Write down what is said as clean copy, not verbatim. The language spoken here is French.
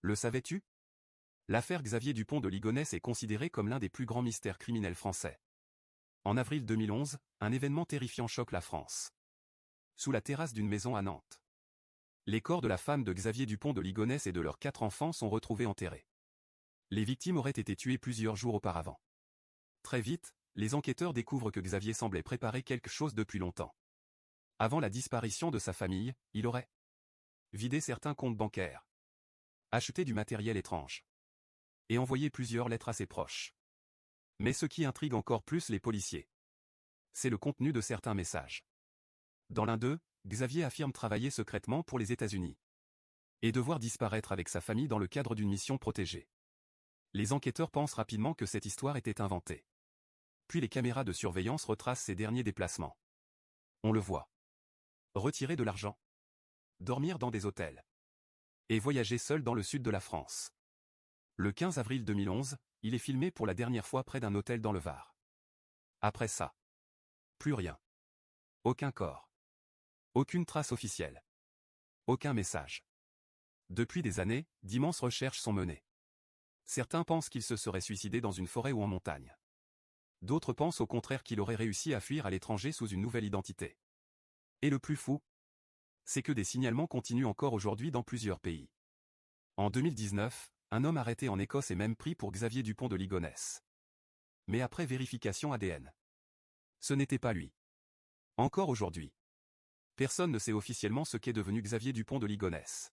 Le savais-tu? L'affaire Xavier Dupont de Ligonnès est considérée comme l'un des plus grands mystères criminels français. En avril 2011, un événement terrifiant choque la France. Sous la terrasse d'une maison à Nantes, les corps de la femme de Xavier Dupont de Ligonnès et de leurs 4 enfants sont retrouvés enterrés. Les victimes auraient été tuées plusieurs jours auparavant. Très vite, les enquêteurs découvrent que Xavier semblait préparer quelque chose depuis longtemps. Avant la disparition de sa famille, il aurait vidé certains comptes bancaires, acheté du matériel étrange et envoyé plusieurs lettres à ses proches. Mais ce qui intrigue encore plus les policiers, c'est le contenu de certains messages. Dans l'un d'eux, Xavier affirme travailler secrètement pour les États-Unis et devoir disparaître avec sa famille dans le cadre d'une mission protégée. Les enquêteurs pensent rapidement que cette histoire était inventée. Puis les caméras de surveillance retracent ses derniers déplacements. On le voit retirer de l'argent, dormir dans des hôtels et voyager seul dans le sud de la France. Le 15 avril 2011, il est filmé pour la dernière fois près d'un hôtel dans le Var. Après ça, plus rien. Aucun corps. Aucune trace officielle. Aucun message. Depuis des années, d'immenses recherches sont menées. Certains pensent qu'il se serait suicidé dans une forêt ou en montagne. D'autres pensent au contraire qu'il aurait réussi à fuir à l'étranger sous une nouvelle identité. Et le plus fou, c'est que des signalements continuent encore aujourd'hui dans plusieurs pays. En 2019, un homme arrêté en Écosse est même pris pour Xavier Dupont de Ligonnès. Mais après vérification ADN, ce n'était pas lui. Encore aujourd'hui, personne ne sait officiellement ce qu'est devenu Xavier Dupont de Ligonnès.